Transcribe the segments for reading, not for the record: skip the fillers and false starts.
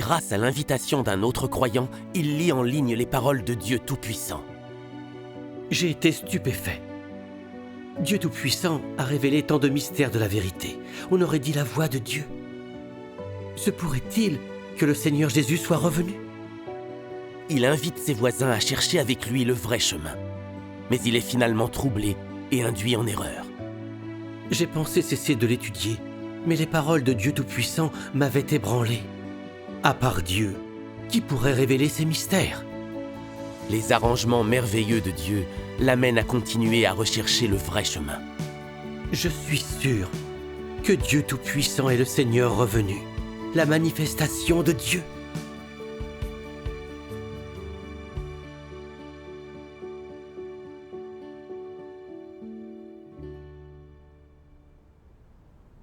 grâce à l'invitation d'un autre croyant, il lit en ligne les paroles de Dieu Tout-Puissant. J'ai été stupéfait. Dieu Tout-Puissant a révélé tant de mystères de la vérité. On aurait dit la voix de Dieu. Se pourrait-il que le Seigneur Jésus soit revenu? Il invite ses voisins à chercher avec lui le vrai chemin. Mais il est finalement troublé et induit en erreur. J'ai pensé cesser de l'étudier, mais les paroles de Dieu Tout-Puissant m'avaient ébranlé. À part Dieu, qui pourrait révéler ces mystères? Les arrangements merveilleux de Dieu l'amènent à continuer à rechercher le vrai chemin. Je suis sûr que Dieu Tout-Puissant est le Seigneur revenu, la manifestation de Dieu.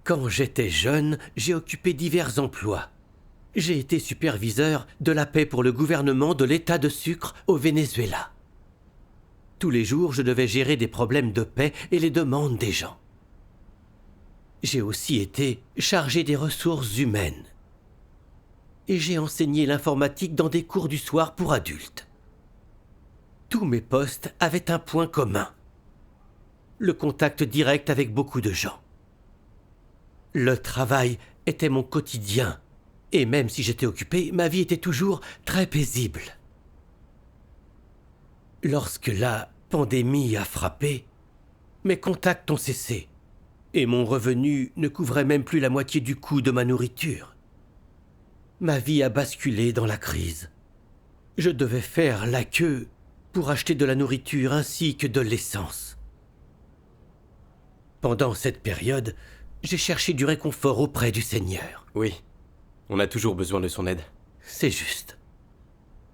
Quand j'étais jeune, j'ai occupé divers emplois. J'ai été superviseur de la paix pour le gouvernement de l'État de sucre au Venezuela. Tous les jours, je devais gérer des problèmes de paix et les demandes des gens. J'ai aussi été chargé des ressources humaines. Et j'ai enseigné l'informatique dans des cours du soir pour adultes. Tous mes postes avaient un point commun: le contact direct avec beaucoup de gens. Le travail était mon quotidien, et même si j'étais occupé, ma vie était toujours très paisible. Lorsque la pandémie a frappé, mes contacts ont cessé, et mon revenu ne couvrait même plus la moitié du coût de ma nourriture. Ma vie a basculé dans la crise. Je devais faire la queue pour acheter de la nourriture ainsi que de l'essence. Pendant cette période, j'ai cherché du réconfort auprès du Seigneur. Oui, on a toujours besoin de son aide. C'est juste.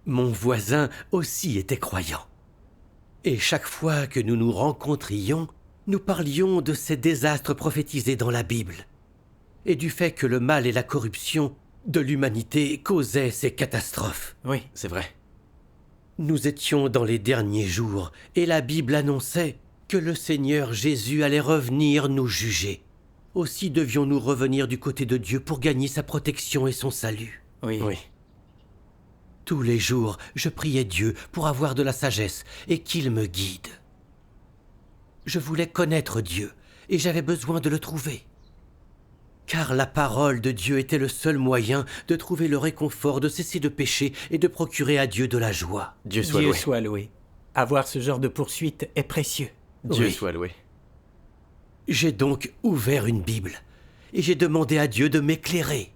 Mon voisin aussi était croyant. Et chaque fois que nous nous rencontrions, nous parlions de ces désastres prophétisés dans la Bible et du fait que le mal et la corruption de l'humanité causaient ces catastrophes. Oui, c'est vrai. Nous étions dans les derniers jours et la Bible annonçait que le Seigneur Jésus allait revenir nous juger. Aussi devions-nous revenir du côté de Dieu pour gagner sa protection et son salut. Oui. Tous les jours, je priais Dieu pour avoir de la sagesse et qu'il me guide. Je voulais connaître Dieu et j'avais besoin de le trouver. Car la parole de Dieu était le seul moyen de trouver le réconfort, de cesser de pécher et de procurer à Dieu de la joie. Dieu soit soit loué. Avoir ce genre de poursuite est précieux. Dieu Oui. soit loué. J'ai donc ouvert une Bible et j'ai demandé à Dieu de m'éclairer.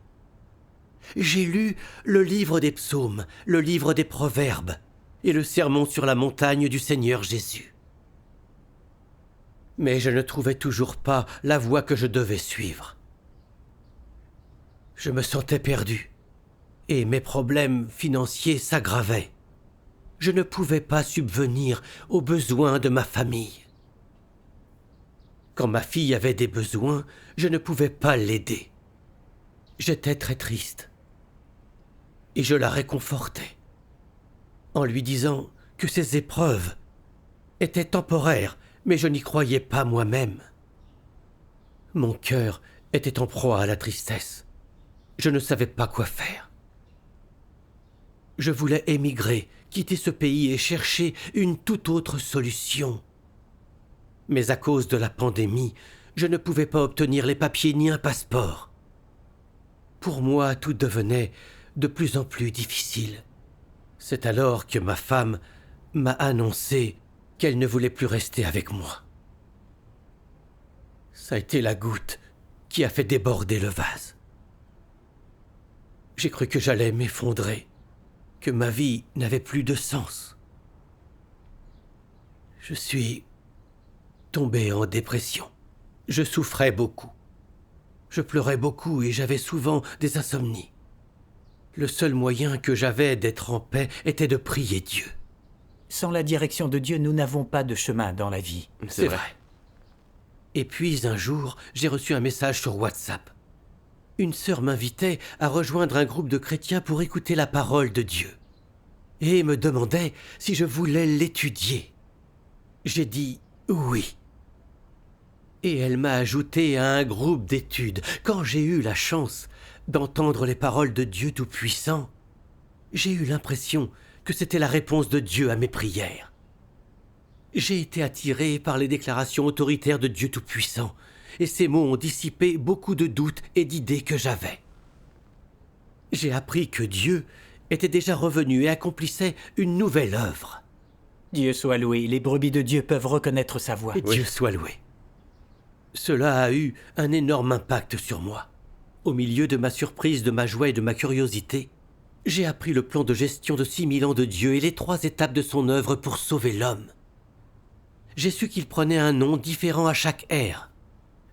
J'ai lu le livre des psaumes, le livre des proverbes et le sermon sur la montagne du Seigneur Jésus. Mais je ne trouvais toujours pas la voie que je devais suivre. Je me sentais perdu et mes problèmes financiers s'aggravaient. Je ne pouvais pas subvenir aux besoins de ma famille. Quand ma fille avait des besoins, je ne pouvais pas l'aider. J'étais très triste. Et je la réconfortais, en lui disant que ces épreuves étaient temporaires, mais je n'y croyais pas moi-même. Mon cœur était en proie à la tristesse. Je ne savais pas quoi faire. Je voulais émigrer, quitter ce pays et chercher une toute autre solution. Mais à cause de la pandémie, je ne pouvais pas obtenir les papiers ni un passeport. Pour moi, tout devenait de plus en plus difficile. C'est alors que ma femme m'a annoncé qu'elle ne voulait plus rester avec moi. Ça a été la goutte qui a fait déborder le vase. J'ai cru que j'allais m'effondrer, que ma vie n'avait plus de sens. Je suis tombé en dépression. Je souffrais beaucoup. Je pleurais beaucoup et j'avais souvent des insomnies. Le seul moyen que j'avais d'être en paix était de prier Dieu. Sans la direction de Dieu, nous n'avons pas de chemin dans la vie. C'est vrai. Et puis un jour, j'ai reçu un message sur WhatsApp. Une sœur m'invitait à rejoindre un groupe de chrétiens pour écouter la parole de Dieu. Et me demandait si je voulais l'étudier. J'ai dit oui. Et elle m'a ajouté à un groupe d'études. Quand j'ai eu la chance d'entendre les paroles de Dieu Tout-Puissant, j'ai eu l'impression que c'était la réponse de Dieu à mes prières. J'ai été attiré par les déclarations autoritaires de Dieu Tout-Puissant, et ces mots ont dissipé beaucoup de doutes et d'idées que j'avais. J'ai appris que Dieu était déjà revenu et accomplissait une nouvelle œuvre. Dieu soit loué, les brebis de Dieu peuvent reconnaître sa voix. Et Dieu soit loué. Cela a eu un énorme impact sur moi. Au milieu de ma surprise, de ma joie et de ma curiosité, j'ai appris le plan de gestion de 6000 ans de Dieu et les 3 étapes de son œuvre pour sauver l'homme. J'ai su qu'il prenait un nom différent à chaque ère.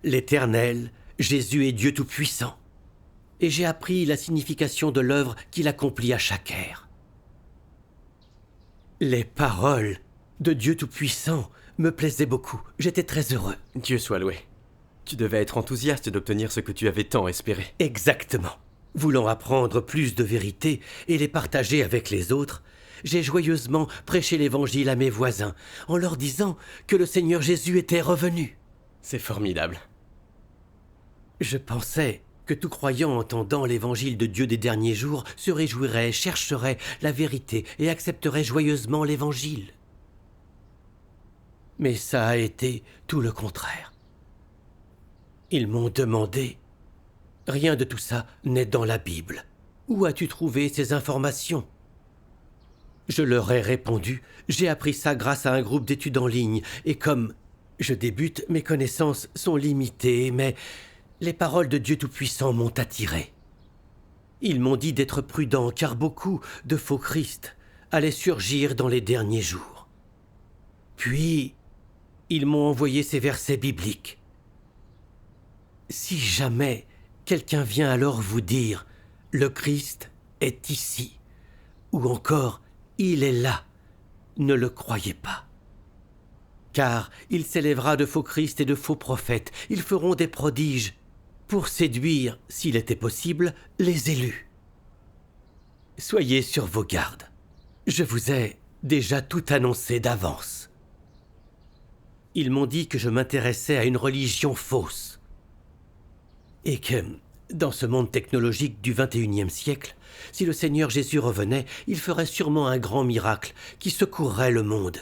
L'Éternel, Jésus est Dieu Tout-Puissant. Et j'ai appris la signification de l'œuvre qu'il accomplit à chaque ère. Les paroles de Dieu Tout-Puissant me plaisaient beaucoup. J'étais très heureux. Dieu soit loué. Tu devais être enthousiaste d'obtenir ce que tu avais tant espéré. Exactement. Voulant apprendre plus de vérités et les partager avec les autres, j'ai joyeusement prêché l'Évangile à mes voisins, en leur disant que le Seigneur Jésus était revenu. C'est formidable. Je pensais que tout croyant entendant l'Évangile de Dieu des derniers jours se réjouirait, chercherait la vérité et accepterait joyeusement l'Évangile. Mais ça a été tout le contraire. Ils m'ont demandé « Rien de tout ça n'est dans la Bible. Où as-tu trouvé ces informations ?» Je leur ai répondu « J'ai appris ça grâce à un groupe d'études en ligne, et comme je débute, mes connaissances sont limitées, mais les paroles de Dieu Tout-Puissant m'ont attiré. Ils m'ont dit d'être prudent, car beaucoup de faux Christ allaient surgir dans les derniers jours. Puis, ils m'ont envoyé ces versets bibliques. Si jamais quelqu'un vient alors vous dire « Le Christ est ici » ou encore « Il est là », ne le croyez pas. Car il s'élèvera de faux Christ et de faux prophètes. Ils feront des prodiges pour séduire, s'il était possible, les élus. Soyez sur vos gardes. Je vous ai déjà tout annoncé d'avance. Ils m'ont dit que je m'intéressais à une religion fausse. Et que, dans ce monde technologique du XXIe siècle, si le Seigneur Jésus revenait, il ferait sûrement un grand miracle qui secourrait le monde.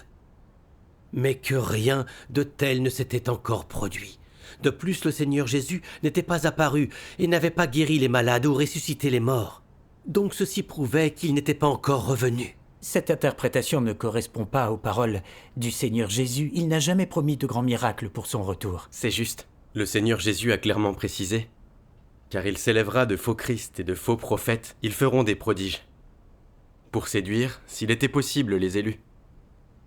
Mais que rien de tel ne s'était encore produit. De plus, le Seigneur Jésus n'était pas apparu et n'avait pas guéri les malades ou ressuscité les morts. Donc ceci prouvait qu'il n'était pas encore revenu. Cette interprétation ne correspond pas aux paroles du Seigneur Jésus. Il n'a jamais promis de grands miracles pour son retour. C'est juste. Le Seigneur Jésus a clairement précisé. Car il s'élèvera de faux Christ et de faux prophètes, ils feront des prodiges. Pour séduire, s'il était possible, les élus.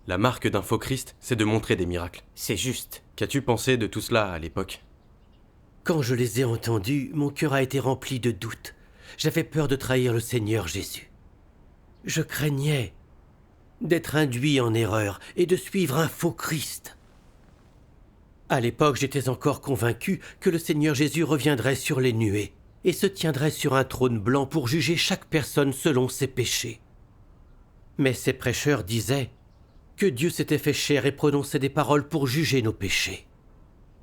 La marque d'un faux Christ, c'est de montrer des miracles. C'est juste. Qu'as-tu pensé de tout cela à l'époque ? Quand je les ai entendus, mon cœur a été rempli de doutes. J'avais peur de trahir le Seigneur Jésus. Je craignais d'être induit en erreur et de suivre un faux Christ. À l'époque, j'étais encore convaincu que le Seigneur Jésus reviendrait sur les nuées et se tiendrait sur un trône blanc pour juger chaque personne selon ses péchés. Mais ces prêcheurs disaient que Dieu s'était fait chair et prononçait des paroles pour juger nos péchés.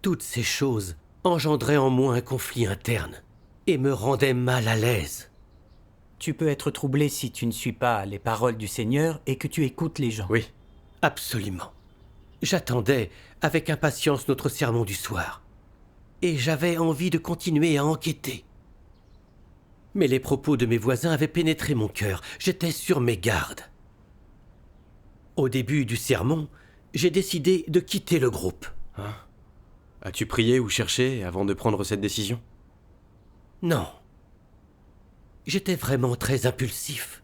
Toutes ces choses engendraient en moi un conflit interne et me rendaient mal à l'aise. Tu peux être troublé si tu ne suis pas les paroles du Seigneur et que tu écoutes les gens. Oui. Absolument. J'attendais avec impatience notre sermon du soir. Et j'avais envie de continuer à enquêter. Mais les propos de mes voisins avaient pénétré mon cœur. J'étais sur mes gardes. Au début du sermon, j'ai décidé de quitter le groupe. Hein ? As-tu prié ou cherché avant de prendre cette décision ? Non. J'étais vraiment très impulsif.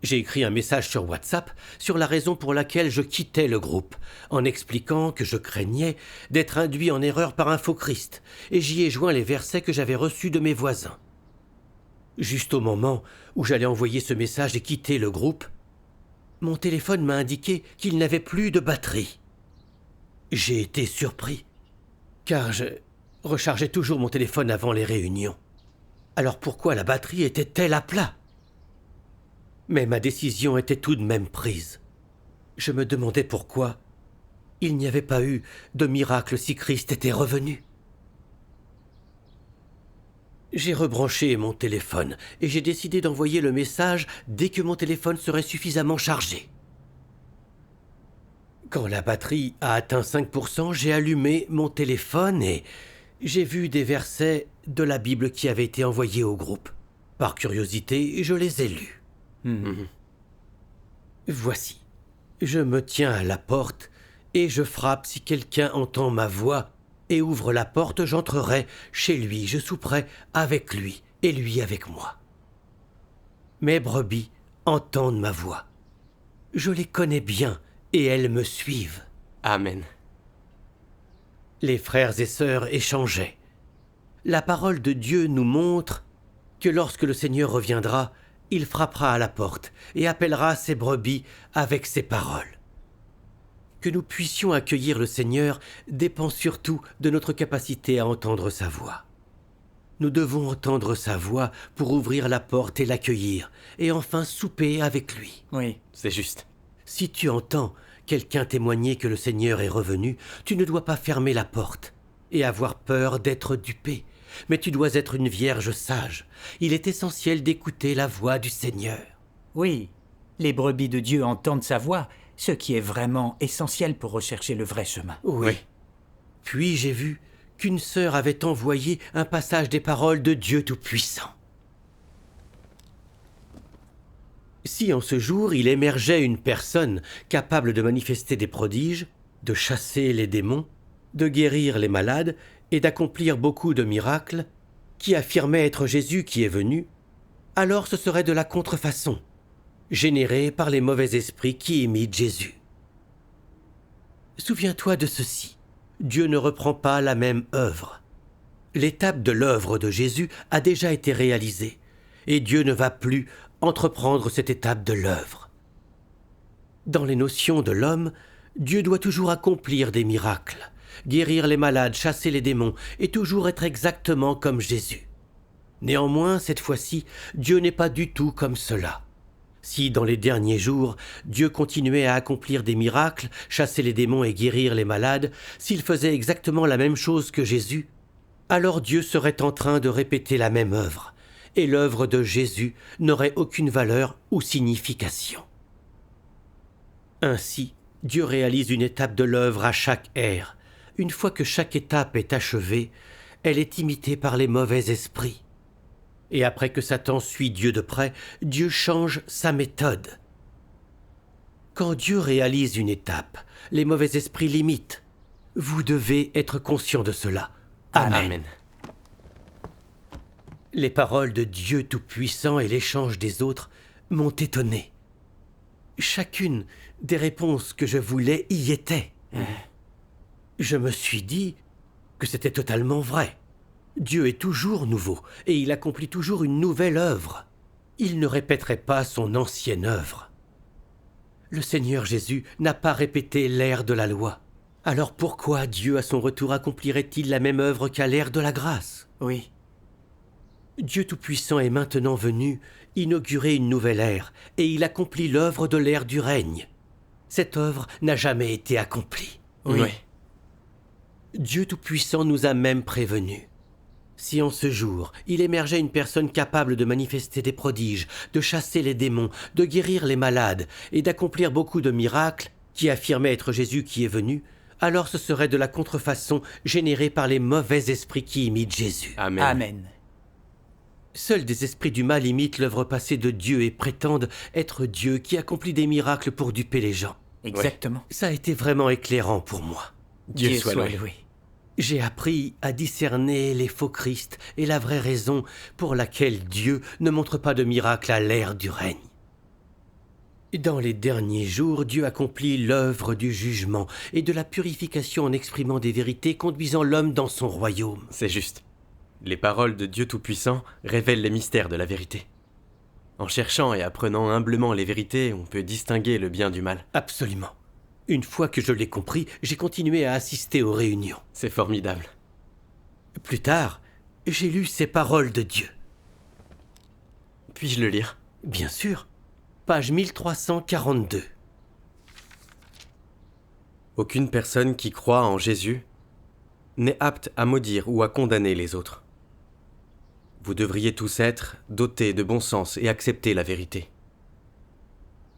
J'ai écrit un message sur WhatsApp sur la raison pour laquelle je quittais le groupe, en expliquant que je craignais d'être induit en erreur par un faux Christ, et j'y ai joint les versets que j'avais reçus de mes voisins. Juste au moment où j'allais envoyer ce message et quitter le groupe, mon téléphone m'a indiqué qu'il n'avait plus de batterie. J'ai été surpris, car je rechargeais toujours mon téléphone avant les réunions. Alors pourquoi la batterie était-elle à plat ? Mais ma décision était tout de même prise. Je me demandais pourquoi il n'y avait pas eu de miracle si Christ était revenu. J'ai rebranché mon téléphone et j'ai décidé d'envoyer le message dès que mon téléphone serait suffisamment chargé. Quand la batterie a atteint 5%, j'ai allumé mon téléphone et j'ai vu des versets de la Bible qui avaient été envoyés au groupe. Par curiosité, je les ai lus. Voici. Je me tiens à la porte et je frappe. Si quelqu'un entend ma voix et ouvre la porte, j'entrerai chez lui, je souperai avec lui et lui avec moi. Mes brebis entendent ma voix. Je les connais bien et elles me suivent. Amen. Les frères et sœurs échangeaient. La parole de Dieu nous montre que lorsque le Seigneur reviendra, il frappera à la porte et appellera ses brebis avec ses paroles. Que nous puissions accueillir le Seigneur dépend surtout de notre capacité à entendre sa voix. Nous devons entendre sa voix pour ouvrir la porte et l'accueillir, et enfin souper avec lui. Oui. C'est juste. Si tu entends quelqu'un témoigner que le Seigneur est revenu, tu ne dois pas fermer la porte et avoir peur d'être dupé, mais tu dois être une vierge sage. Il est essentiel d'écouter la voix du Seigneur. Oui, les brebis de Dieu entendent sa voix, ce qui est vraiment essentiel pour rechercher le vrai chemin. Oui. Puis j'ai vu qu'une sœur avait envoyé un passage des paroles de Dieu Tout-Puissant. Si en ce jour il émergeait une personne capable de manifester des prodiges, de chasser les démons, de guérir les malades et d'accomplir beaucoup de miracles, qui affirmait être Jésus qui est venu, alors ce serait de la contrefaçon, générée par les mauvais esprits qui imitent Jésus. Souviens-toi de ceci, Dieu ne reprend pas la même œuvre. L'étape de l'œuvre de Jésus a déjà été réalisée, et Dieu ne va plus entreprendre cette étape de l'œuvre. Dans les notions de l'homme, Dieu doit toujours accomplir des miracles, guérir les malades, chasser les démons, et toujours être exactement comme Jésus. Néanmoins, cette fois-ci, Dieu n'est pas du tout comme cela. Si dans les derniers jours, Dieu continuait à accomplir des miracles, chasser les démons et guérir les malades, s'il faisait exactement la même chose que Jésus, alors Dieu serait en train de répéter la même œuvre, et l'œuvre de Jésus n'aurait aucune valeur ou signification. Ainsi, Dieu réalise une étape de l'œuvre à chaque ère. Une fois que chaque étape est achevée, elle est imitée par les mauvais esprits. Et après que Satan suit Dieu de près, Dieu change sa méthode. Quand Dieu réalise une étape, les mauvais esprits l'imitent. Vous devez être conscient de cela. Amen. Les paroles de Dieu Tout-Puissant et l'échange des autres m'ont étonné. Chacune des réponses que je voulais y était. Je me suis dit que c'était totalement vrai. Dieu est toujours nouveau et il accomplit toujours une nouvelle œuvre. Il ne répéterait pas son ancienne œuvre. Le Seigneur Jésus n'a pas répété l'ère de la loi. Alors pourquoi Dieu à son retour accomplirait-il la même œuvre qu'à l'ère de la grâce ? Oui. Dieu Tout-Puissant est maintenant venu inaugurer une nouvelle ère et il accomplit l'œuvre de l'ère du règne. Cette œuvre n'a jamais été accomplie. Oui. Dieu Tout-Puissant nous a même prévenus. Si en ce jour, il émergeait une personne capable de manifester des prodiges, de chasser les démons, de guérir les malades et d'accomplir beaucoup de miracles, qui affirmait être Jésus qui est venu, alors ce serait de la contrefaçon générée par les mauvais esprits qui imitent Jésus. Amen. Amen. Seuls des esprits du mal imitent l'œuvre passée de Dieu et prétendent être Dieu qui accomplit des miracles pour duper les gens. Exactement. Ça a été vraiment éclairant pour moi. Dieu soit loué. J'ai appris à discerner les faux Christ et la vraie raison pour laquelle Dieu ne montre pas de miracle à l'ère du règne. Dans les derniers jours, Dieu accomplit l'œuvre du jugement et de la purification en exprimant des vérités conduisant l'homme dans son royaume. C'est juste. Les paroles de Dieu Tout-Puissant révèlent les mystères de la vérité. En cherchant et apprenant humblement les vérités, on peut distinguer le bien du mal. Absolument. Une fois que je l'ai compris, j'ai continué à assister aux réunions. C'est formidable. Plus tard, j'ai lu ces paroles de Dieu. Puis-je le lire ? Bien sûr. Page 1342. Aucune personne qui croit en Jésus n'est apte à maudire ou à condamner les autres. Vous devriez tous être dotés de bon sens et accepter la vérité.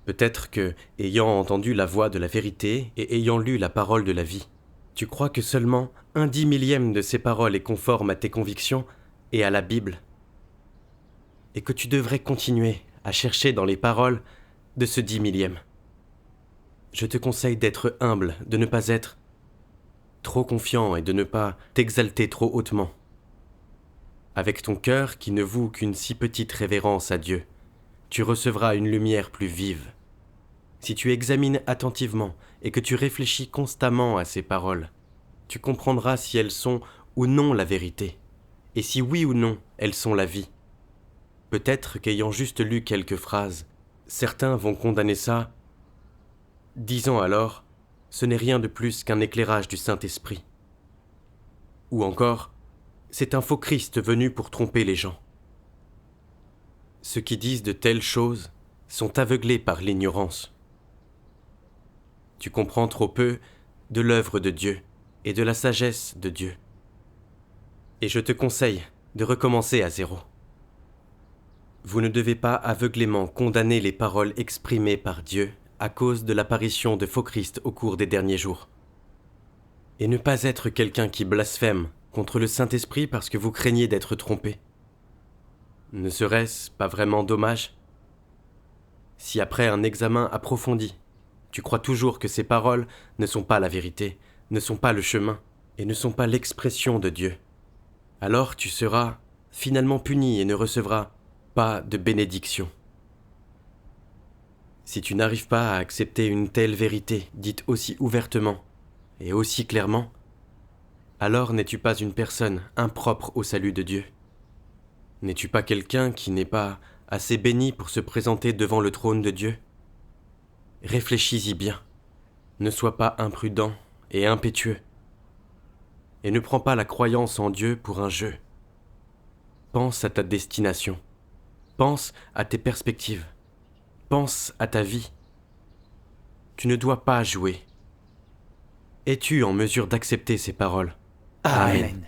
Peut-être que, ayant entendu la voix de la vérité et ayant lu la parole de la vie, tu crois que seulement 1/10 de ces paroles est conforme à tes convictions et à la Bible, et que tu devrais continuer à chercher dans les paroles de ce 10 000e. Je te conseille d'être humble, de ne pas être trop confiant et de ne pas t'exalter trop hautement. Avec ton cœur qui ne voue qu'une si petite révérence à Dieu, tu recevras une lumière plus vive. Si tu examines attentivement et que tu réfléchis constamment à ces paroles, tu comprendras si elles sont ou non la vérité, et si oui ou non elles sont la vie. Peut-être qu'ayant juste lu quelques phrases, certains vont condamner ça, disant alors « ce n'est rien de plus qu'un éclairage du Saint-Esprit ». Ou encore « c'est un faux Christ venu pour tromper les gens ». Ceux qui disent de telles choses sont aveuglés par l'ignorance. Tu comprends trop peu de l'œuvre de Dieu et de la sagesse de Dieu. Et je te conseille de recommencer à zéro. Vous ne devez pas aveuglément condamner les paroles exprimées par Dieu à cause de l'apparition de faux Christ au cours des derniers jours. Et ne pas être quelqu'un qui blasphème contre le Saint-Esprit parce que vous craignez d'être trompé. Ne serait-ce pas vraiment dommage si après un examen approfondi, tu crois toujours que ces paroles ne sont pas la vérité, ne sont pas le chemin et ne sont pas l'expression de Dieu, alors tu seras finalement puni et ne recevras pas de bénédiction. Si tu n'arrives pas à accepter une telle vérité dite aussi ouvertement et aussi clairement, alors n'es-tu pas une personne impropre au salut de Dieu? N'es-tu pas quelqu'un qui n'est pas assez béni pour se présenter devant le trône de Dieu? Réfléchis-y bien. Ne sois pas imprudent et impétueux. Et ne prends pas la croyance en Dieu pour un jeu. Pense à ta destination. Pense à tes perspectives. Pense à ta vie. Tu ne dois pas jouer. Es-tu en mesure d'accepter ces paroles? Amen.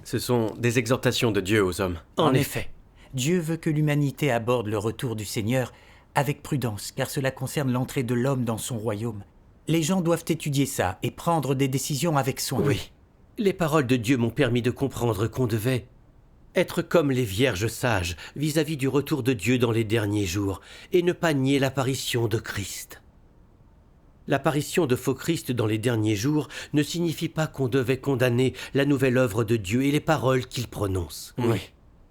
Ce sont des exhortations de Dieu aux hommes. En effet, Dieu veut que l'humanité aborde le retour du Seigneur avec prudence, car cela concerne l'entrée de l'homme dans son royaume. Les gens doivent étudier ça et prendre des décisions avec soin. Oui, les paroles de Dieu m'ont permis de comprendre qu'on devait être comme les vierges sages vis-à-vis du retour de Dieu dans les derniers jours et ne pas nier l'apparition de Christ. L'apparition de faux Christ dans les derniers jours ne signifie pas qu'on devait condamner la nouvelle œuvre de Dieu et les paroles qu'il prononce. Oui.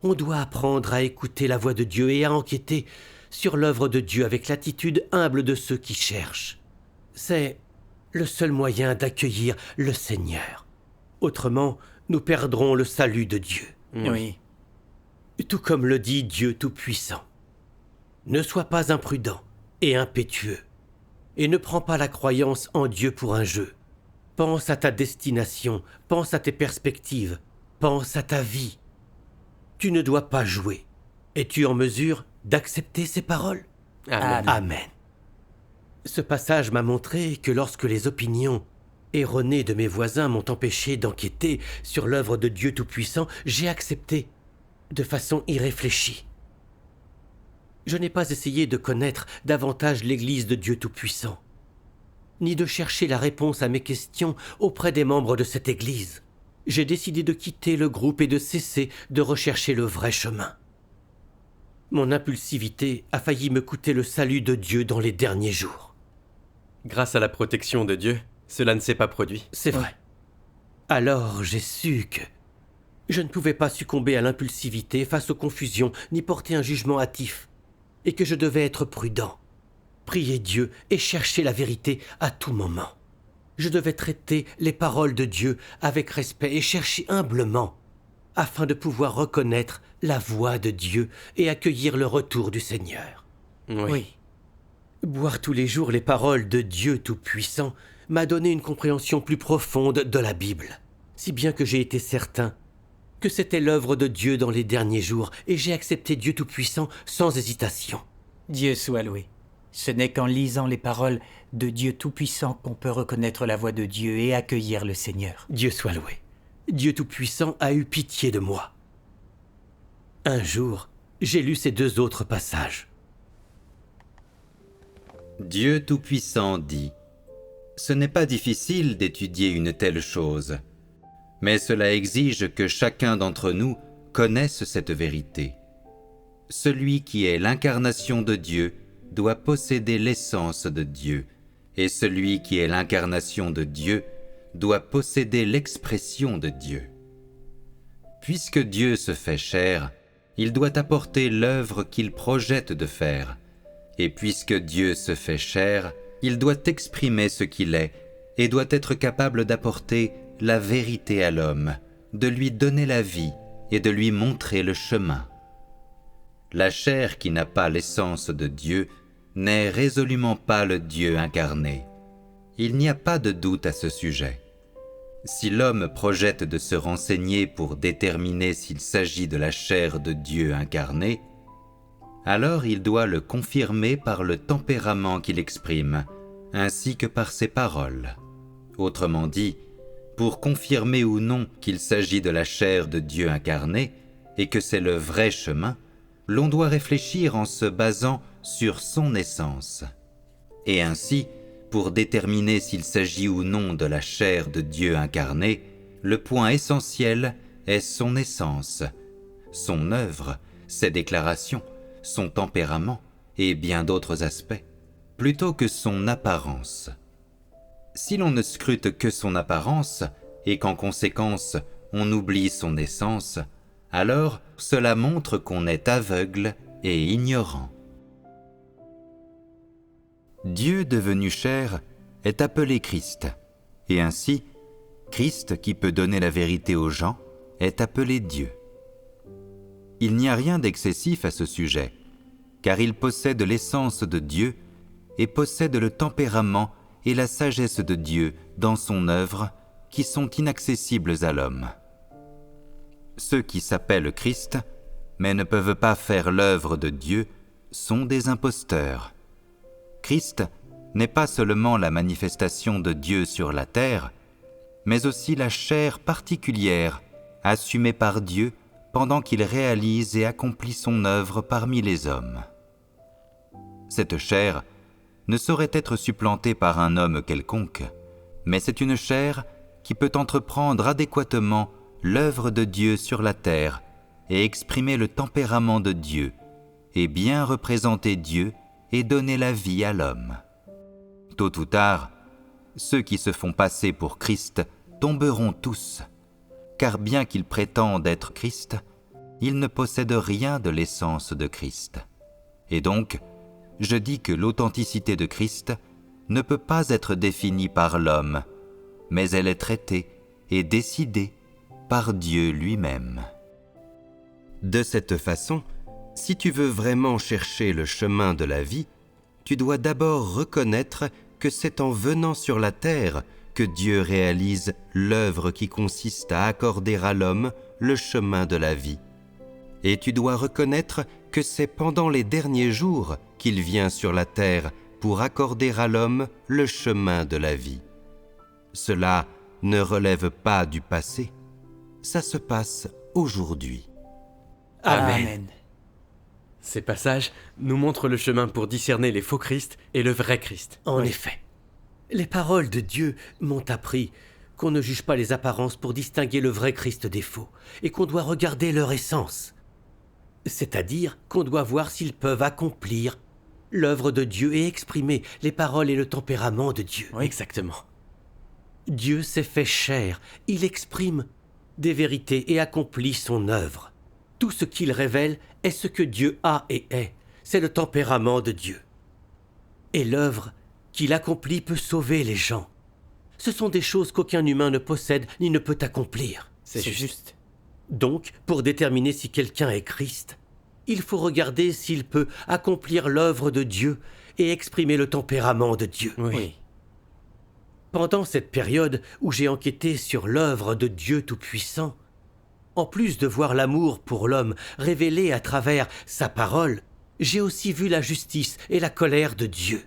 On doit apprendre à écouter la voix de Dieu et à enquêter sur l'œuvre de Dieu avec l'attitude humble de ceux qui cherchent. C'est le seul moyen d'accueillir le Seigneur. Autrement, nous perdrons le salut de Dieu. Oui. Tout comme le dit Dieu Tout-Puissant. Ne sois pas imprudent et impétueux, et ne prends pas la croyance en Dieu pour un jeu. Pense à ta destination, pense à tes perspectives, pense à ta vie. Tu ne dois pas jouer. Es-tu en mesure d'accepter ces paroles? Amen. Amen. Ce passage m'a montré que lorsque les opinions erronées de mes voisins m'ont empêché d'enquêter sur l'œuvre de Dieu Tout-Puissant, j'ai accepté de façon irréfléchie. Je n'ai pas essayé de connaître davantage l'Église de Dieu Tout-Puissant, ni de chercher la réponse à mes questions auprès des membres de cette Église. J'ai décidé de quitter le groupe et de cesser de rechercher le vrai chemin. Mon impulsivité a failli me coûter le salut de Dieu dans les derniers jours. Grâce à la protection de Dieu, cela ne s'est pas produit. C'est vrai. Alors j'ai su que je ne pouvais pas succomber à l'impulsivité face aux confusions, ni porter un jugement hâtif, et que je devais être prudent, prier Dieu et chercher la vérité à tout moment. Je devais traiter les paroles de Dieu avec respect et chercher humblement, afin de pouvoir reconnaître la voix de Dieu et accueillir le retour du Seigneur. Oui. Boire tous les jours les paroles de Dieu Tout-Puissant m'a donné une compréhension plus profonde de la Bible, si bien que j'ai été certain que c'était l'œuvre de Dieu dans les derniers jours, et j'ai accepté Dieu Tout-Puissant sans hésitation. Dieu soit loué. Ce n'est qu'en lisant les paroles de Dieu Tout-Puissant qu'on peut reconnaître la voix de Dieu et accueillir le Seigneur. Dieu soit loué. Dieu Tout-Puissant a eu pitié de moi. Un jour, j'ai lu ces 2 autres passages. Dieu Tout-Puissant dit : « Ce n'est pas difficile d'étudier une telle chose, mais cela exige que chacun d'entre nous connaisse cette vérité. Celui qui est l'incarnation de Dieu doit posséder l'essence de Dieu, et celui qui est l'incarnation de Dieu doit posséder l'expression de Dieu. Puisque Dieu se fait chair, il doit apporter l'œuvre qu'il projette de faire, et puisque Dieu se fait chair, il doit exprimer ce qu'il est et doit être capable d'apporter la vérité à l'homme, de lui donner la vie et de lui montrer le chemin. La chair qui n'a pas l'essence de Dieu n'est résolument pas le Dieu incarné. Il n'y a pas de doute à ce sujet. Si l'homme projette de se renseigner pour déterminer s'il s'agit de la chair de Dieu incarné, alors il doit le confirmer par le tempérament qu'il exprime, ainsi que par ses paroles. Autrement dit, pour confirmer ou non qu'il s'agit de la chair de Dieu incarné et que c'est le vrai chemin, l'on doit réfléchir en se basant sur son essence. Et ainsi, pour déterminer s'il s'agit ou non de la chair de Dieu incarné, le point essentiel est son essence, son œuvre, ses déclarations, son tempérament et bien d'autres aspects, plutôt que son apparence. Si l'on ne scrute que son apparence et qu'en conséquence on oublie son essence, alors cela montre qu'on est aveugle et ignorant. Dieu devenu chair est appelé Christ, et ainsi, Christ qui peut donner la vérité aux gens est appelé Dieu. Il n'y a rien d'excessif à ce sujet, car il possède l'essence de Dieu et possède le tempérament et la sagesse de Dieu dans son œuvre qui sont inaccessibles à l'homme. Ceux qui s'appellent Christ, mais ne peuvent pas faire l'œuvre de Dieu, sont des imposteurs. Christ n'est pas seulement la manifestation de Dieu sur la terre, mais aussi la chair particulière assumée par Dieu pendant qu'il réalise et accomplit son œuvre parmi les hommes. Cette chair ne saurait être supplantée par un homme quelconque, mais c'est une chair qui peut entreprendre adéquatement l'œuvre de Dieu sur la terre et exprimer le tempérament de Dieu, et bien représenter Dieu et donner la vie à l'homme. Tôt ou tard, ceux qui se font passer pour Christ tomberont tous, car bien qu'ils prétendent être Christ, ils ne possèdent rien de l'essence de Christ. Et donc, je dis que l'authenticité de Christ ne peut pas être définie par l'homme, mais elle est traitée et décidée par Dieu lui-même. De cette façon, si tu veux vraiment chercher le chemin de la vie, tu dois d'abord reconnaître que c'est en venant sur la terre que Dieu réalise l'œuvre qui consiste à accorder à l'homme le chemin de la vie. Et tu dois reconnaître que c'est pendant les derniers jours qu'il vient sur la terre pour accorder à l'homme le chemin de la vie. Cela ne relève pas du passé, ça se passe aujourd'hui. Amen. Ces passages nous montrent le chemin pour discerner les faux Christ et le vrai Christ. En effet, les paroles de Dieu m'ont appris qu'on ne juge pas les apparences pour distinguer le vrai Christ des faux, et qu'on doit regarder leur essence. C'est-à-dire qu'on doit voir s'ils peuvent accomplir l'œuvre de Dieu et exprimer les paroles et le tempérament de Dieu. Oui. Exactement. Dieu s'est fait chair, il exprime des vérités et accomplit son œuvre. Tout ce qu'il révèle est ce que Dieu a et est, c'est le tempérament de Dieu. Et l'œuvre qu'il accomplit peut sauver les gens. Ce sont des choses qu'aucun humain ne possède ni ne peut accomplir. C'est juste. Donc, pour déterminer si quelqu'un est Christ, il faut regarder s'il peut accomplir l'œuvre de Dieu et exprimer le tempérament de Dieu. Oui. Pendant cette période où j'ai enquêté sur l'œuvre de Dieu Tout-Puissant, en plus de voir l'amour pour l'homme révélé à travers sa parole, j'ai aussi vu la justice et la colère de Dieu.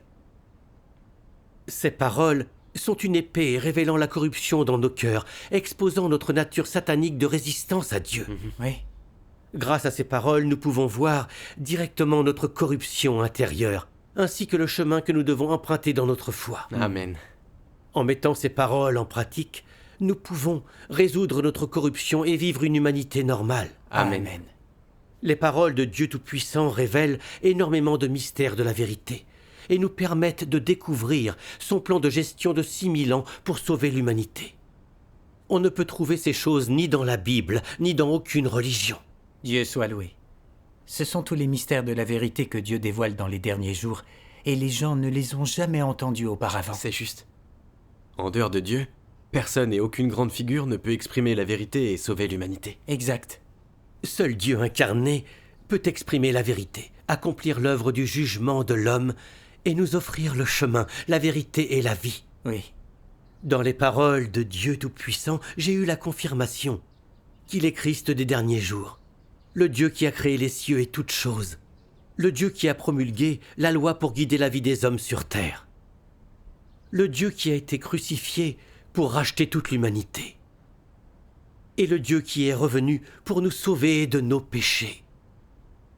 Ces paroles sont une épée révélant la corruption dans nos cœurs, exposant notre nature satanique de résistance à Dieu. Oui, Grâce à ces paroles, nous pouvons voir directement notre corruption intérieure, ainsi que le chemin que nous devons emprunter dans notre foi. Amen. En mettant ces paroles en pratique, nous pouvons résoudre notre corruption et vivre une humanité normale. Amen. Les paroles de Dieu Tout-Puissant révèlent énormément de mystères de la vérité et nous permettent de découvrir son plan de gestion de 6000 ans pour sauver l'humanité. On ne peut trouver ces choses ni dans la Bible, ni dans aucune religion. Dieu soit loué. Ce sont tous les mystères de la vérité que Dieu dévoile dans les derniers jours, et les gens ne les ont jamais entendus auparavant. C'est juste. En dehors de Dieu, personne et aucune grande figure ne peut exprimer la vérité et sauver l'humanité. Exact. Seul Dieu incarné peut exprimer la vérité, accomplir l'œuvre du jugement de l'homme et nous offrir le chemin, la vérité et la vie. Oui. Dans les paroles de Dieu Tout-Puissant, j'ai eu la confirmation qu'il est Christ des derniers jours, le Dieu qui a créé les cieux et toutes choses, le Dieu qui a promulgué la loi pour guider la vie des hommes sur terre, le Dieu qui a été crucifié pour racheter toute l'humanité, et le Dieu qui est revenu pour nous sauver de nos péchés.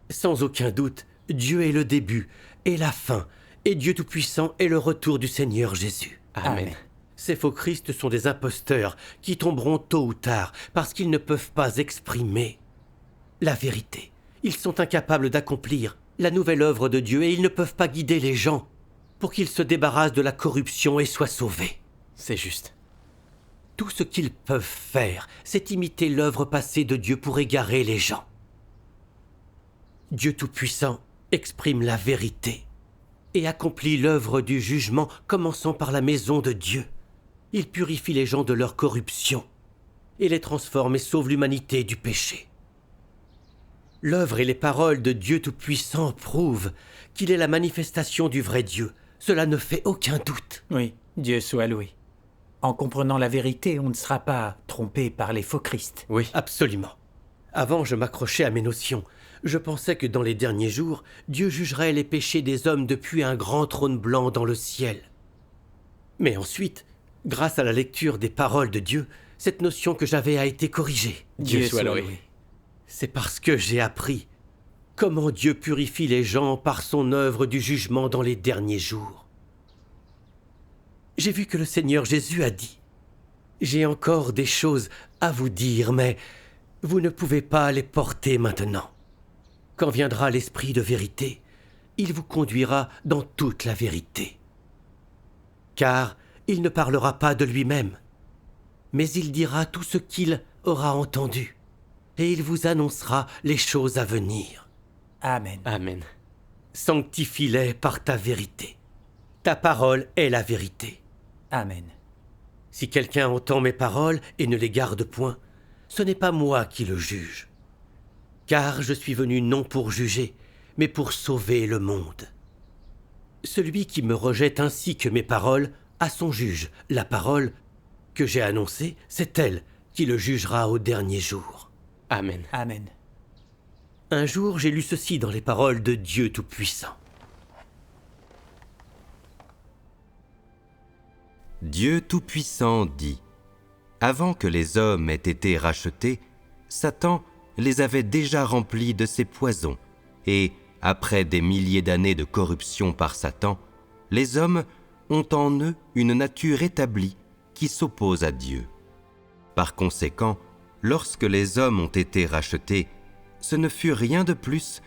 Sans aucun doute, Dieu est le début et la fin, et Dieu Tout-Puissant est le retour du Seigneur Jésus. Amen. Ces faux Christ sont des imposteurs qui tomberont tôt ou tard parce qu'ils ne peuvent pas exprimer la vérité. Ils sont incapables d'accomplir la nouvelle œuvre de Dieu et ils ne peuvent pas guider les gens pour qu'ils se débarrassent de la corruption et soient sauvés. C'est juste. Tout ce qu'ils peuvent faire, c'est imiter l'œuvre passée de Dieu pour égarer les gens. Dieu Tout-Puissant exprime la vérité et accomplit l'œuvre du jugement, commençant par la maison de Dieu. Il purifie les gens de leur corruption et les transforme et sauve l'humanité du péché. L'œuvre et les paroles de Dieu Tout-Puissant prouvent qu'il est la manifestation du vrai Dieu. Cela ne fait aucun doute. Oui, Dieu soit loué. En comprenant la vérité, on ne sera pas trompé par les faux Christ. Oui. Absolument. Avant, je m'accrochais à mes notions. Je pensais que dans les derniers jours, Dieu jugerait les péchés des hommes depuis un grand trône blanc dans le ciel. Mais ensuite, grâce à la lecture des paroles de Dieu, cette notion que j'avais a été corrigée. Dieu soit loué. C'est parce que j'ai appris comment Dieu purifie les gens par son œuvre du jugement dans les derniers jours. J'ai vu que le Seigneur Jésus a dit « J'ai encore des choses à vous dire, mais vous ne pouvez pas les porter maintenant. Quand viendra l'Esprit de vérité, il vous conduira dans toute la vérité. Car il ne parlera pas de lui-même, mais il dira tout ce qu'il aura entendu, et il vous annoncera les choses à venir. Amen. Amen. Sanctifie-les par ta vérité. Ta parole est la vérité. Amen. Si quelqu'un entend mes paroles et ne les garde point, ce n'est pas moi qui le juge. Car je suis venu non pour juger, mais pour sauver le monde. Celui qui me rejette ainsi que mes paroles a son juge. La parole que j'ai annoncée, c'est elle qui le jugera au dernier jour. Amen. Amen. Un jour, j'ai lu ceci dans les paroles de Dieu Tout-Puissant. Dieu Tout-Puissant dit : avant que les hommes aient été rachetés, Satan les avait déjà remplis de ses poisons, et, après des milliers d'années de corruption par Satan, les hommes ont en eux une nature établie qui s'oppose à Dieu. Par conséquent, lorsque les hommes ont été rachetés, ce ne fut rien de plus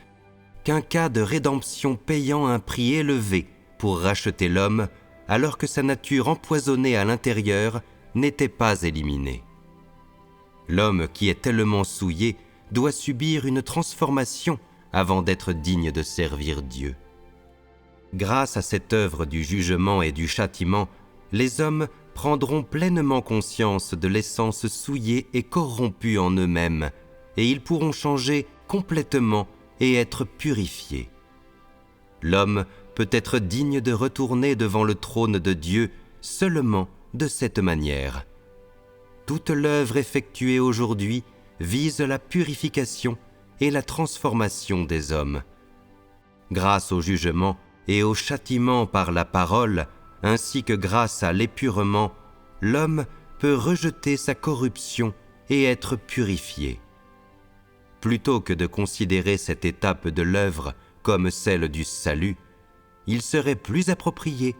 qu'un cas de rédemption payant un prix élevé pour racheter l'homme, alors que sa nature empoisonnée à l'intérieur n'était pas éliminée. L'homme qui est tellement souillé doit subir une transformation avant d'être digne de servir Dieu. Grâce à cette œuvre du jugement et du châtiment, les hommes prendront pleinement conscience de l'essence souillée et corrompue en eux-mêmes, et ils pourront changer complètement et être purifiés. L'homme peut être digne de retourner devant le trône de Dieu seulement de cette manière. Toute l'œuvre effectuée aujourd'hui vise la purification et la transformation des hommes. grâce au jugement et au châtiment par la parole, ainsi que grâce à l'épurement, l'homme peut rejeter sa corruption et être purifié. Plutôt que de considérer cette étape de l'œuvre comme celle du salut, il serait plus approprié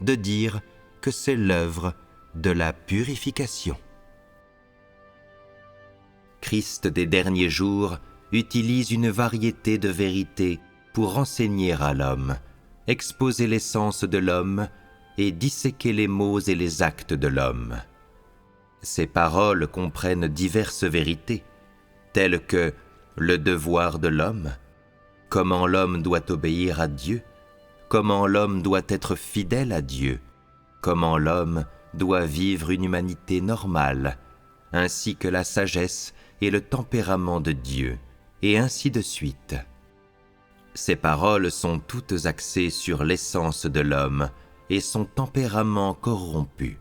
de dire que c'est l'œuvre de la purification. Christ des derniers jours utilise une variété de vérités pour enseigner à l'homme, exposer l'essence de l'homme et disséquer les mots et les actes de l'homme. Ces paroles comprennent diverses vérités, telles que le devoir de l'homme, comment l'homme doit obéir à Dieu, comment l'homme doit être fidèle à Dieu, comment l'homme doit vivre une humanité normale, ainsi que la sagesse et le tempérament de Dieu, et ainsi de suite. Ces paroles sont toutes axées sur l'essence de l'homme et son tempérament corrompu.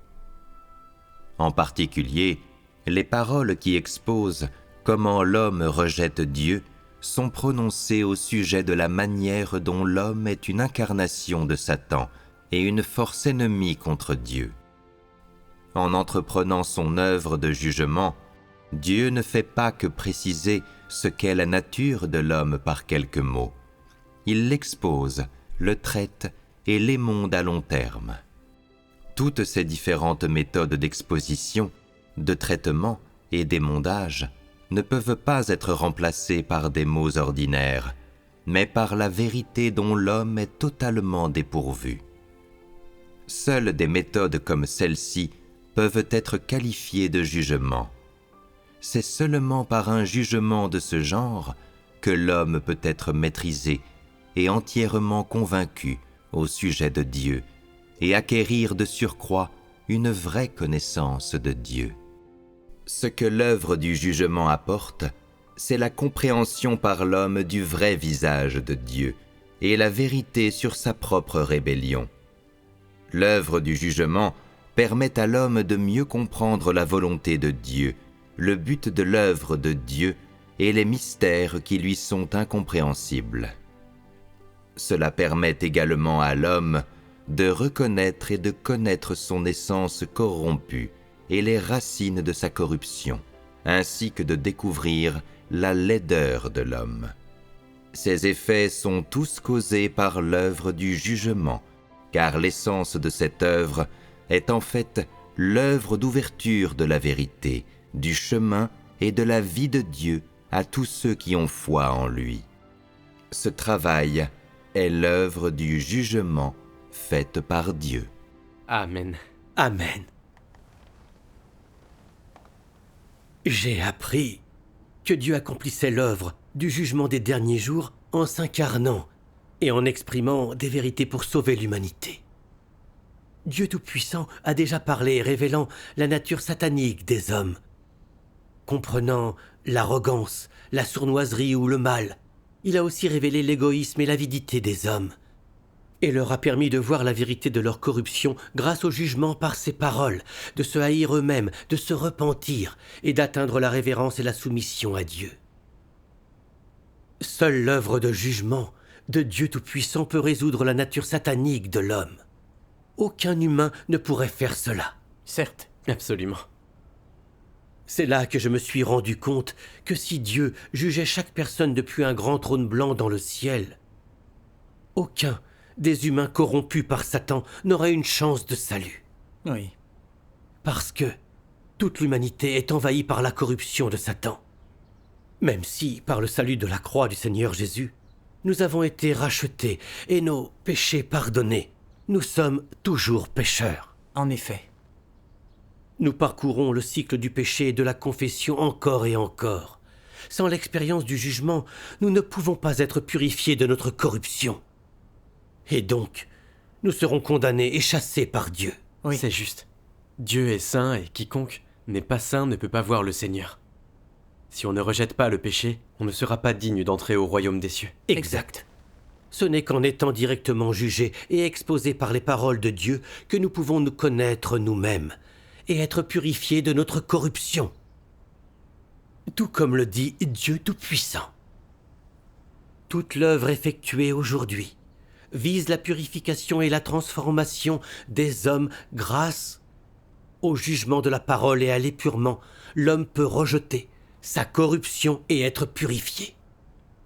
En particulier, les paroles qui exposent comment l'homme rejette Dieu sont prononcées au sujet de la manière dont l'homme est une incarnation de Satan et une force ennemie contre Dieu. En entreprenant son œuvre de jugement, Dieu ne fait pas que préciser ce qu'est la nature de l'homme par quelques mots. Il l'expose, le traite et l'émonde à long terme. Toutes ces différentes méthodes d'exposition, de traitement et d'émondage ne peuvent pas être remplacées par des mots ordinaires, mais par la vérité dont l'homme est totalement dépourvu. Seules des méthodes comme celle-ci peuvent être qualifiées de jugement. C'est seulement par un jugement de ce genre que l'homme peut être maîtrisé et entièrement convaincu au sujet de Dieu et acquérir de surcroît une vraie connaissance de Dieu. Ce que l'œuvre du jugement apporte, c'est la compréhension par l'homme du vrai visage de Dieu et la vérité sur sa propre rébellion. L'œuvre du jugement permet à l'homme de mieux comprendre la volonté de Dieu, le but de l'œuvre de Dieu et les mystères qui lui sont incompréhensibles. Cela permet également à l'homme de reconnaître et de connaître son essence corrompue et les racines de sa corruption, ainsi que de découvrir la laideur de l'homme. Ces effets sont tous causés par l'œuvre du jugement, car l'essence de cette œuvre est en fait l'œuvre d'ouverture de la vérité, du chemin et de la vie de Dieu à tous ceux qui ont foi en lui. Ce travail est l'œuvre du jugement faite par Dieu. Amen. Amen. J'ai appris que Dieu accomplissait l'œuvre du jugement des derniers jours en s'incarnant et en exprimant des vérités pour sauver l'humanité. Dieu Tout-Puissant a déjà parlé, révélant la nature satanique des hommes, comprenant l'arrogance, la sournoiserie ou le mal. Il a aussi révélé l'égoïsme et l'avidité des hommes, et leur a permis de voir la vérité de leur corruption grâce au jugement par ses paroles, de se haïr eux-mêmes, de se repentir et d'atteindre la révérence et la soumission à Dieu. Seule l'œuvre de jugement de Dieu Tout-Puissant peut résoudre la nature satanique de l'homme. Aucun humain ne pourrait faire cela. Certes. Absolument. C'est là que je me suis rendu compte que si Dieu jugeait chaque personne depuis un grand trône blanc dans le ciel, aucun des humains corrompus par Satan n'aurait une chance de salut. Oui. Parce que toute l'humanité est envahie par la corruption de Satan. Même si, par le salut de la croix du Seigneur Jésus, nous avons été rachetés et nos péchés pardonnés, nous sommes toujours pécheurs. En effet. Nous parcourons le cycle du péché et de la confession encore et encore. Sans l'expérience du jugement, nous ne pouvons pas être purifiés de notre corruption. Et donc, nous serons condamnés et chassés par Dieu. Oui. C'est juste. Dieu est saint et quiconque n'est pas saint ne peut pas voir le Seigneur. Si on ne rejette pas le péché, on ne sera pas digne d'entrer au royaume des cieux. Exact. Ce n'est qu'en étant directement jugés et exposés par les paroles de Dieu que nous pouvons nous connaître nous-mêmes et être purifiés de notre corruption. Tout comme le dit Dieu Tout-Puissant. Toute l'œuvre effectuée aujourd'hui vise la purification et la transformation des hommes grâce au jugement de la parole et à l'épurement. L'homme peut rejeter sa corruption et être purifié.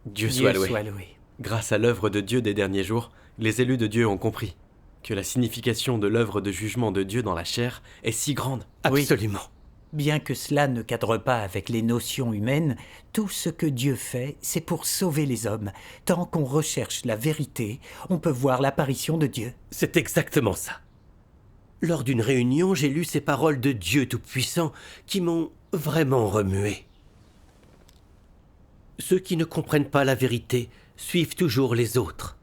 Dieu soit loué. Grâce à l'œuvre de Dieu des derniers jours, les élus de Dieu ont compris que la signification de l'œuvre de jugement de Dieu dans la chair est si grande. Absolument. Bien que cela ne cadre pas avec les notions humaines, tout ce que Dieu fait, c'est pour sauver les hommes. Tant qu'on recherche la vérité, on peut voir l'apparition de Dieu. C'est exactement ça. Lors d'une réunion, j'ai lu ces paroles de Dieu Tout-Puissant qui m'ont vraiment remué. Ceux qui ne comprennent pas la vérité suivent toujours les autres.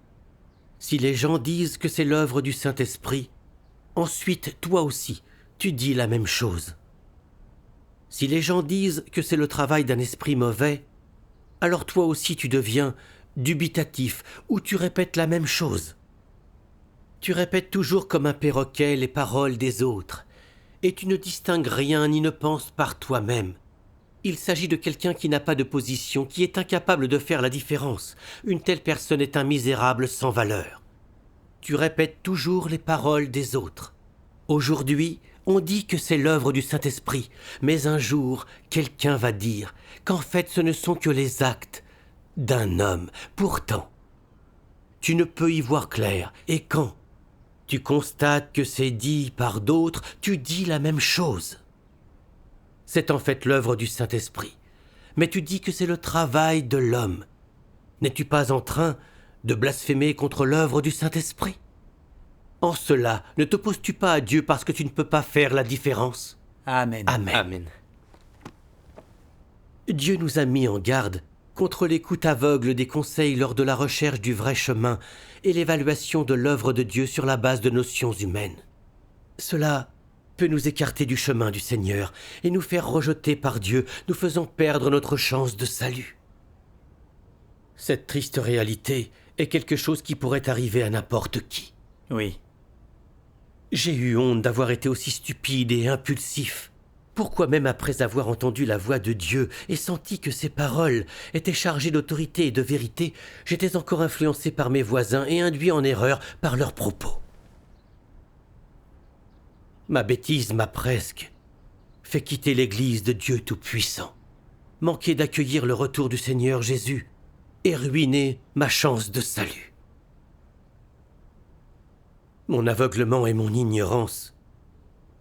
Si les gens disent que c'est l'œuvre du Saint-Esprit, ensuite, toi aussi, tu dis la même chose. Si les gens disent que c'est le travail d'un esprit mauvais, alors toi aussi tu deviens dubitatif ou tu répètes la même chose. Tu répètes toujours comme un perroquet les paroles des autres, et tu ne distingues rien ni ne penses par toi-même. Il s'agit de quelqu'un qui n'a pas de position, qui est incapable de faire la différence. Une telle personne est un misérable sans valeur. Tu répètes toujours les paroles des autres. Aujourd'hui, on dit que c'est l'œuvre du Saint-Esprit, mais un jour, quelqu'un va dire qu'en fait ce ne sont que les actes d'un homme. Pourtant, tu ne peux y voir clair, et quand tu constates que c'est dit par d'autres, tu dis la même chose. C'est en fait l'œuvre du Saint-Esprit, mais tu dis que c'est le travail de l'homme. N'es-tu pas en train de blasphémer contre l'œuvre du Saint-Esprit ? En cela, ne t'opposes-tu pas à Dieu parce que tu ne peux pas faire la différence ? Amen. Amen. Dieu nous a mis en garde contre l'écoute aveugle des conseils lors de la recherche du vrai chemin et l'évaluation de l'œuvre de Dieu sur la base de notions humaines. Cela peut nous écarter du chemin du Seigneur et nous faire rejeter par Dieu, nous faisant perdre notre chance de salut. Cette triste réalité est quelque chose qui pourrait arriver à n'importe qui. Oui. J'ai eu honte d'avoir été aussi stupide et impulsif. Pourquoi même après avoir entendu la voix de Dieu et senti que ses paroles étaient chargées d'autorité et de vérité, j'étais encore influencé par mes voisins et induit en erreur par leurs propos. Ma bêtise m'a presque fait quitter l'Église de Dieu Tout-Puissant, manquer d'accueillir le retour du Seigneur Jésus et ruiner ma chance de salut. Mon aveuglement et mon ignorance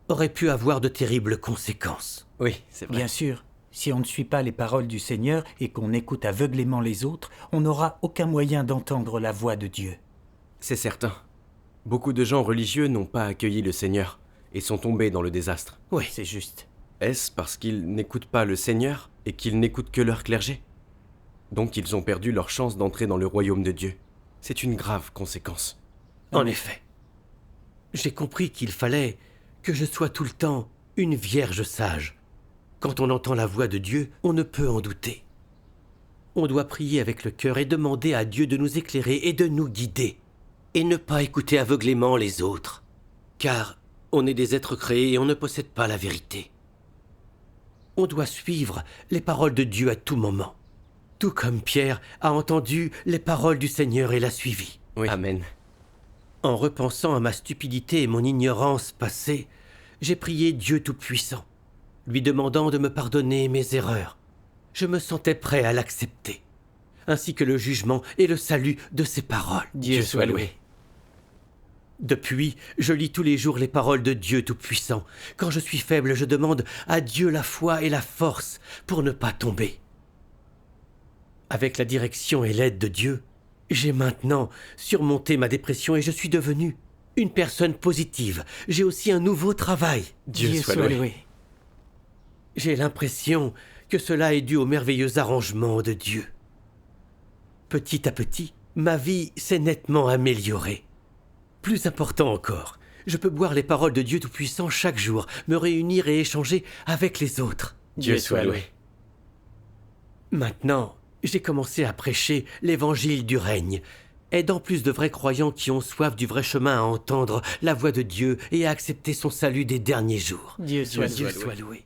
auraient pu avoir de terribles conséquences. Oui, c'est vrai. Bien sûr, si on ne suit pas les paroles du Seigneur et qu'on écoute aveuglément les autres, on n'aura aucun moyen d'entendre la voix de Dieu. C'est certain. Beaucoup de gens religieux n'ont pas accueilli le Seigneur et sont tombés dans le désastre. Oui, C'est juste. Est-ce parce qu'ils n'écoutent pas le Seigneur et qu'ils n'écoutent que leur clergé ? Donc ils ont perdu leur chance d'entrer dans le royaume de Dieu. C'est une grave conséquence. en effet. J'ai compris qu'il fallait que je sois tout le temps une vierge sage. Quand on entend la voix de Dieu, on ne peut en douter. On doit prier avec le cœur et demander à Dieu de nous éclairer et de nous guider, et ne pas écouter aveuglément les autres, car on est des êtres créés et on ne possède pas la vérité. On doit suivre les paroles de Dieu à tout moment, tout comme Pierre a entendu les paroles du Seigneur et l'a suivi. Oui. Amen. En repensant à ma stupidité et mon ignorance passée, j'ai prié Dieu Tout-Puissant, lui demandant de me pardonner mes erreurs. Je me sentais prêt à l'accepter, ainsi que le jugement et le salut de ses paroles. Dieu soit loué. Depuis, je lis tous les jours les paroles de Dieu Tout-Puissant. Quand je suis faible, je demande à Dieu la foi et la force pour ne pas tomber. Avec la direction et l'aide de Dieu, j'ai maintenant surmonté ma dépression et je suis devenu une personne positive. J'ai aussi un nouveau travail. Dieu soit loué. J'ai l'impression que cela est dû au merveilleux arrangement de Dieu. Petit à petit, ma vie s'est nettement améliorée. Plus important encore, je peux boire les paroles de Dieu Tout-Puissant chaque jour, me réunir et échanger avec les autres. Dieu soit loué. Maintenant, j'ai commencé à prêcher l'évangile du règne, aidant plus de vrais croyants qui ont soif du vrai chemin à entendre la voix de Dieu et à accepter son salut des derniers jours. Dieu soit Dieu soit loué.